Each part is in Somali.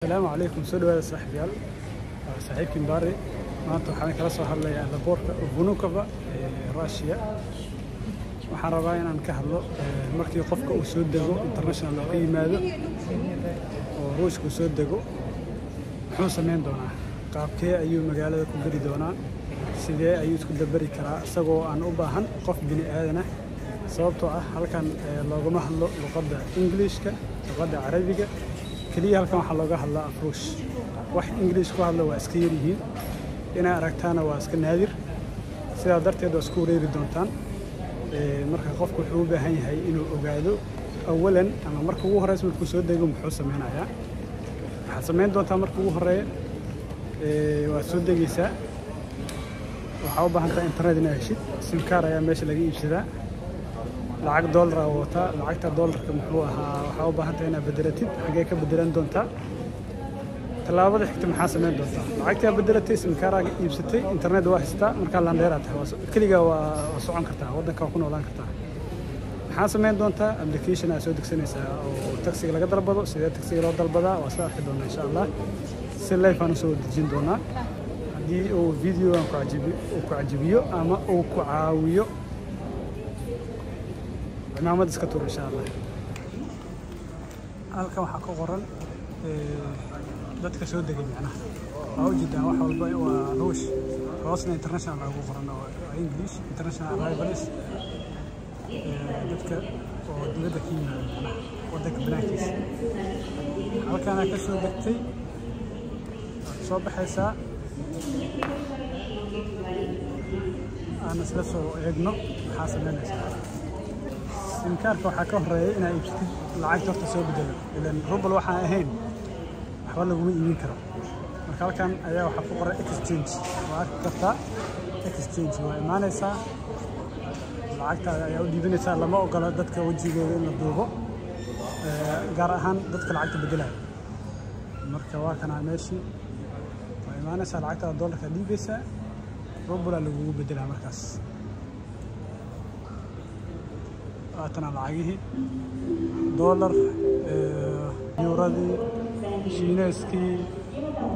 السلام عليكم سودو صاحبيال صاحبكم باري maanta waxaan kala soo hadlayaa laboorka Vnukovo Russia waxaan rabaa inaan ka hadlo markii qofka uu soo dego international oo yimaado oo Ruushku soo dego wuxuu sameyn doonaa qaabkee ayuu magaalada ku gari doonaa sidee ayuu isku dabari karaa isagoo aan u baahan qof bini aadan ah sababtoo ah halkan loogama hadlo luqadda Ingiriiska luqadda Carabiga kaliya halkan waxa looga hadlaa Afruush wax Ingiriis ku hadla waa iska yar yihiin ina aragtaana waa iska naadir sidaa darteed waa isku wareeri doontaan marka qofku wuxuu u baahan yahay inuu ogaado awalan ama marka ugu horeysa markuu soo dego muxuu sameynayaa waxa sameyn doontaa marka ugu horeeya waa soo degaysaa waxa u baahan tahay internet inaad heshid sim card ayaa meesha laga iibsadaa lacag dollar wata lacagta dollarka muxuu ahaa waxa u baahan tahay inaad bedelatid xagee ka bedelan doontaa talaabada xigta maxaa sameyn doontaa lacagta bedelatay sim card iibsatay internet waa haystaa marka la dheeraad kaliya waa socon kartaa wadanka ku noolaan kartaa maxaa sameyn doontaa application aad soo degsanaysaa oo taxiga laga dalbado sidee taxiga loo dalbadaa waa soo arki doonaa insha Allah si live aan soo dejin doonaa hadii uu video aan ku cajibiyo ama uu ku caawiyo barnaamij iska tuur insha Allah halkan waxa ku qoran dadka soo degay macnaha oo jidaan wax walba waa Ruush hoosna international lagu qoran oo English international arrivals dadka oo dibadda ka yimaada wadanka banaankiisa halkan ka soo degtay soo baxaysaa aan isla soo eegno maxaa sameynaysaa sim card waxa ka horeeyay inay iibsatid lacag horta soo bedelo ilaan ruble waxa ahayn waxba lagu iibin karo marka halkan ayaa waxa ku qoran exchange waa kartaa exchange waa imaanaysaa lacagta ayaa u dhiibanaysaa lama ogola dadka wajigooda in la duubo gaar ahaan dadka lacagta bedelaya marka waa kana meeshii waa imaanaysaa lacagta dollarka dhiibaysaa ruble lagu bedelaa markaas waatana lacagihii dollar eurodii shiinayskii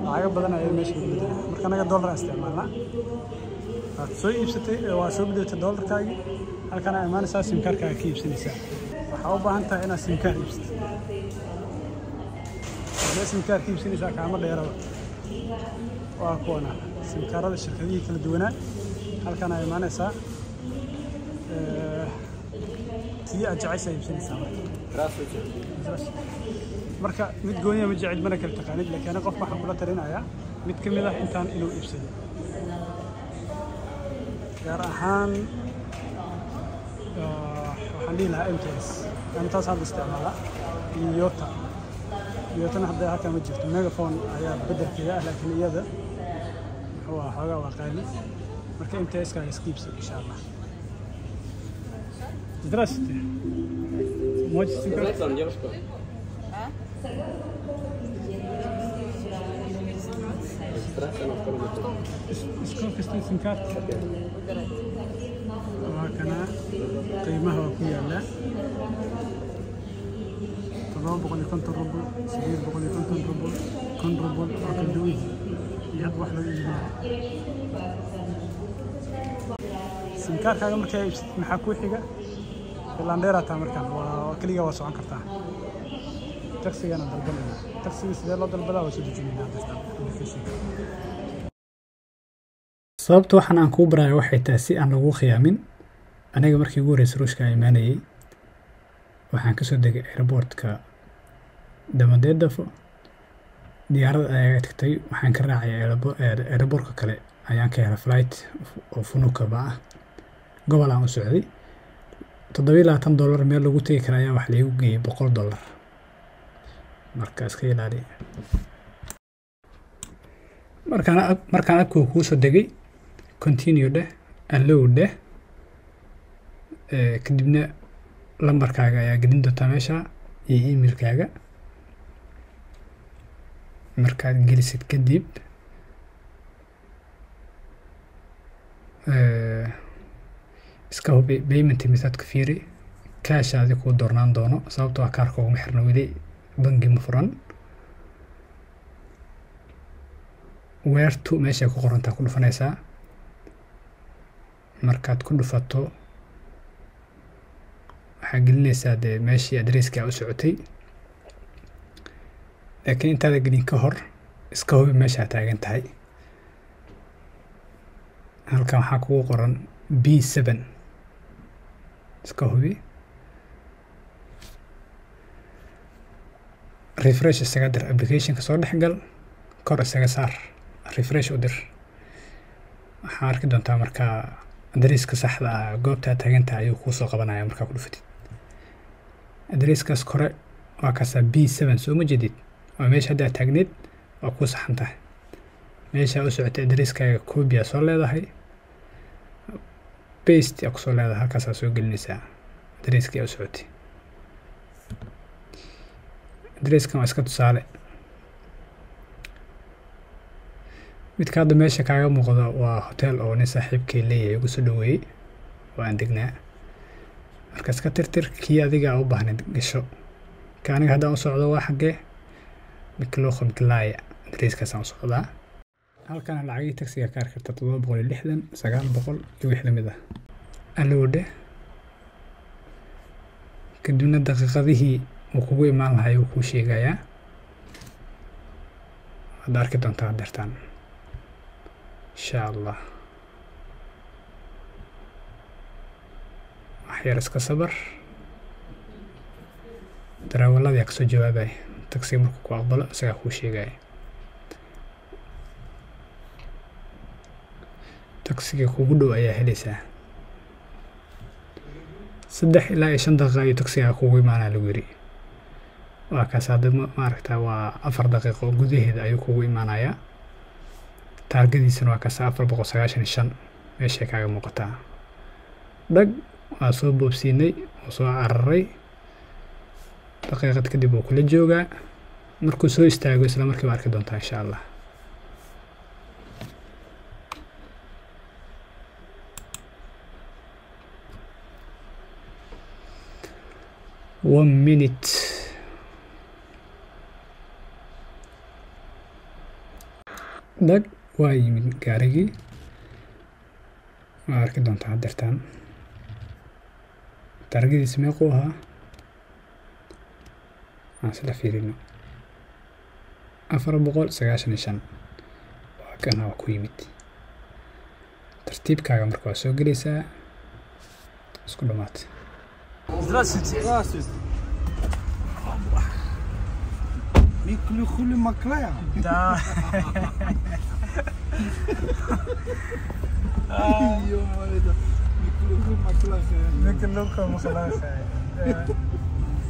lacag badan ayaa meesha lagu bedelaa marka anaga dollar isticmaalnaa aad soo iibsatay waa soo bedeltay dollarkaagii halkan ay imaanaysaa sim card-kaaga ka iibsanaysaa waxaa u baahan tahay inaad sim card iibsatid hadii sim card ka iibsanaysaa kaama dheeraba waa kuwana sim card-ada shirkadihii kala duwanaa halkan ay imaanaysaa tii aad jecesha iibsanaysaa marka mid gooniya ma jecel mana kala taqaanid laakiin qof waxaan kula talinayaa mid ka mid ah intaan inuu iibsado gaar ahaan waxaan dhihi lahaa MTS hadda isticmaala Yota hadda halkan ma jirto megaphone ayaa bedelkeeda ah laakiin iyada wuxuu xoogaa waa qaali marka MTS-ka iska iibsado insha Allah Здравствуйте. Можете сыграть? Девушка. Сколько стоит сим-карта? وهكذا قيمها وكيا لا طبعا بقول لكم تربل سبيل بقول لكم تربل كن ربل وكدوي يد واحدة إجماع سم-كارت هذا مركب محكوي حاجة اللانديرا تامركان وكلية واسعان كرتاه تاكسي أنا دربنا تاكسي سيدا الله دربنا وسيد جميلنا sababta waxaan aan ku barayo waxay tahay si aan lagu khiyaamin aniga markii ugu horeysay Ruushka imaanayay waxaan ka soo degay airportka Domodedovo diyaarad ayaa tagtay waxaan ka raacay airportka kale ayaan ka helay flight oo Vnukovo ah gobol aan u socday $720 meel lagu tagi karo ayaa wax lagu geeyay $100 markaas ka ilaali markaan abku ku soo degay continue de allow de kadibna lambarkaaga ayaa gelin doontaa meesha iyo emailkaaga markaad gelisid kadib iska hubi payment method-ka fiiri cash aad ku doornaan doono sababtoo ah kaarka ugu xirna wali bangi ma furan where to meesha ku qoran tahay ku dhufanaysaa markaad ku dhufato waxaa gelinaysaa dee meeshii adresska u socotay laakiin intaada gelin ka hor iska hubi meesha taagan tahay halkan waxaa kugu qoran B7 iska hubi refresh isaga dir application ka soo dhexgal kor isaga saar refresh u dir waxaa arki doontaa markaa adreeska saxda ah goobta taagantahay ayuu kuu soo qabanaya markaa ku dhufatid adreeskaas kore waa kaasa B7 soo ma jeedid waa meesha hadda taagneed waa kuu saxan tahay meesha u socotay adreeskaaga copy soo leedahay paste ku soo leedahay halkaas soo gelinaysaa adreeskii u socotay adreeskan waa iska tusaale midka hadda meesha kaaga muuqda waa hotel oo nin saaxiibkay leeyahay ugu soo dhaweeyey oo aan degnaa marka iska tirtir kii adiga u baahnayd gasho ka aniga haddaan u socdo waa xaggee mikloqo miklaya adreeskaasaan u socdaa halkan lacagii taksiga ka arki karta 760 900 iyo wixii lamid ah alowde kadibna daqiiqadihii uu kugu imaan lahaa uu kuu sheegayaa hadda arki doontaa hadeertaan insha allah waxyar iska sabar darawalladii kasoo jawaabay taksiga markuu ku aqbalo isagaa kuu sheegaya taksiga kugu dhow ayaa helaysaa 3 ilaa 5 daqiiqo ayuu taksiga kugu imaanaa lagu yiri waa kaas hadda maaragtaa waa 4 daqiiqo gudaheeda ayuu kugu imaanayaa taargadiisana waa kaas 495 meeshay kaaga muuqataa dhag waa soo boobsiinay oo soo cararay daqiiqad kadib uu kula joogaa markuu soo istaago isla markiiba arki doontaa insha allah one minute dhag waa yimid gaarigii waa arki doontaa hadeertaan taargadiisa meequu ahaa aan isla fiirino 495 waa kana waa ku yimid tartiibkaaga marka waa soo gelaysaa isku dhamaad Здравствуйте. Здравствуйте. Миклюхули Маклая? Да. Ё-моё, это Миклюхули Маклая. Миклюхули Маклая.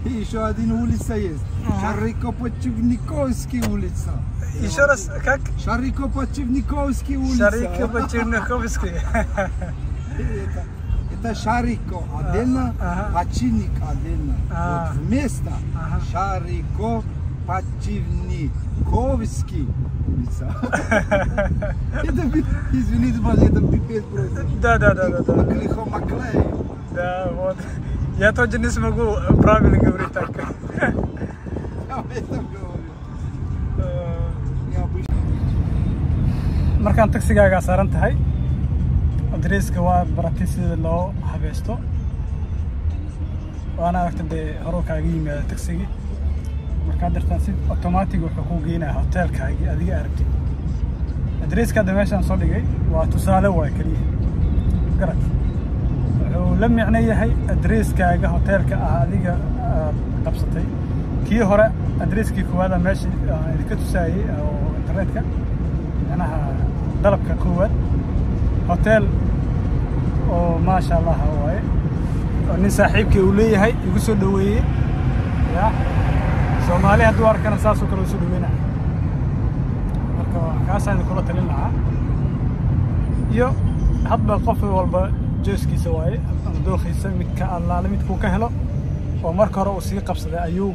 И еще один улица есть. Шарикопочевниковский улица. Еще раз, как? Шарикопочевниковский улица. Шарикопочевниковский. Это Шарико отдельно, Почивник отдельно. Вот вместо Шарико-Почивниковский улица. Это, извините, это пипец просто. Да. Маклихо Маклей. Да, вот. Я тоже не смогу правильно говорить так. Я об этом говорю. Необычно. Markaan taxigaaga saaran tahay adreeska waa baratay sida loo habeesto waana aragtay dee horuu kaaga yimaada taxigi markaa dartaan si automatic wuxuu kuu geynayaa hotelkaagii adiga aragtid adreeska hadda meeshaan soo dhigay waa tusaale waa keliya garad wuxuu la micno yahay adreeskaaga hotelka ah adiga qabsatay kii hore adreeskii koowaad meesha idinka tusaayay oo internetka macnaha dalabka koowaad hotel oo maasha Allah waaye oo nin saaxiibkii uu leeyahay igu soo dhaweeyay ya Soomaali hadduu arkana saas oo kale u soo dhaweynaa marka kaasaan kula talin lahaa iyo hadba qof walba jooskiisa waaye ama dooqiisa midka allaale midkuu ka helo oo marka hore uu sii qabsaday ayuu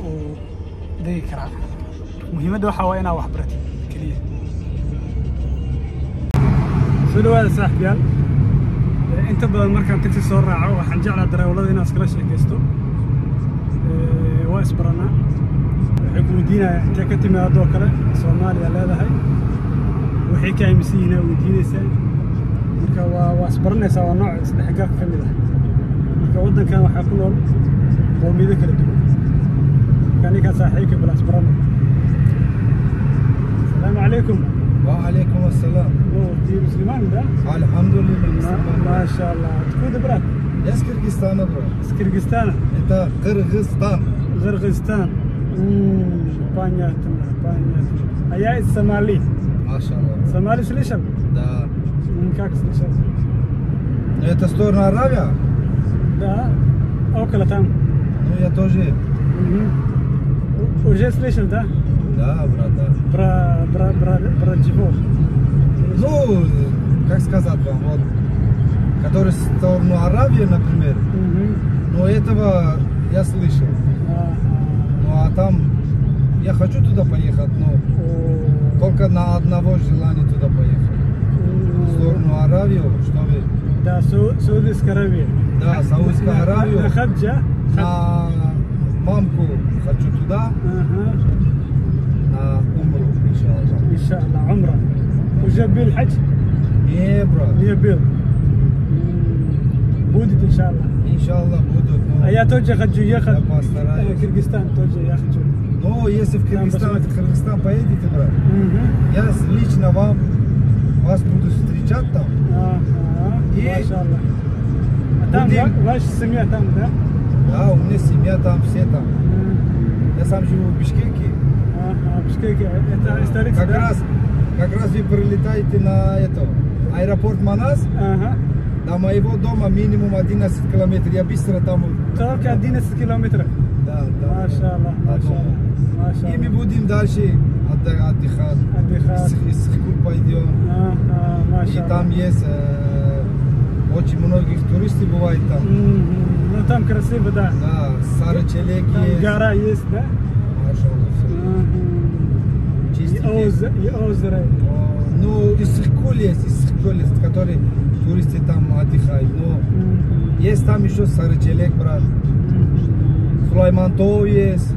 uu degi karaa muhiimadda waxaa waa inaa wax baratid keliya سلوى صاحبيال انت بدل مركان تاكسي soo raaco waxaan jeclaa darawalada inaad iskala sheekaysto waa isbarana waxay ku weydiinayaan intee ka timaadoo kale Soomaaliya leedahay waxay ka aaminsiinayaan weydiinaysaa marka waa isbaranaysaa waa nooc isdhexgal ka mid ah marka waddankan waxaa ku nool qowmiyado kala duwan كان صاحبك بالاسبران. السلام عليكم. وعليكم السلام. انت مسلمان ده؟ الحمد لله. ما شاء الله. تكون برات؟ يس كرغستان برا. كرغستان. انت قرغستان. قرغستان. بانياتنا. ايا الصومالي. ما شاء الله. صومالي سليشن؟ Да. Как слышал? Это сторона Аравия? Да. Около там. Ну я тоже. Уже слышал, да? Да, брат, да. Про чего? Ну, как сказать вам, вот, который в сторону Аравии, например, но этого я слышал. Ну, а там я хочу туда поехать, но только на одного желания туда поехать. В сторону Аравии, чтобы... Да, Саудовская Аравия. Да, Саудовская Аравия. На хаджа? На мамку хочу туда. На умру, иншаллах. Иншаллах, умра. Уже был хадж? Не, брат. Не был. Будет, иншаллах. Иншаллах будут. А я тоже хочу ехать. Я постараюсь. Кыргызстан тоже я хочу. Ну, если в Кыргызстан поедете, брат, я лично вас буду встречать там. Машаллах. А там ваша семья там, да? Да, у меня семья там, все там. Я сам живу в Бишкеке. Бишкеке, это столица, как раз вы прилетаете на аэропорт Манас. До моего дома минимум 11 километров. Я быстро там. Только 11 километров? Да, да. Машаллах, машаллах. И мы будем дальше отдыхать. Исхикуль пойдем. И там есть очень многих туристов бывает там. Ну там красиво, да. Да, Сарычелек там есть. Гора есть, да? Машаллах. И озеро. Ну, Исхикуль есть, который туристы там отдыхают. Но есть там еще Сарычелек, брат. Сулаймантов есть.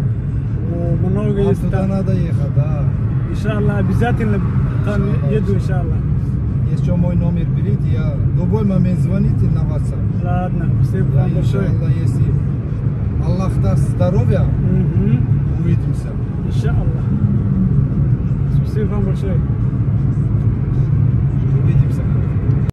Много есть туда там. Надо ехать, да. Иншаллах, обязательно там еду, иншаллах. Еще мой номер берите, я в любой момент звоните на WhatsApp. Ладно, спасибо вам большое. Иншаллах, если Аллах даст здоровья, увидимся. Иншаллах. Спасибо вам большое.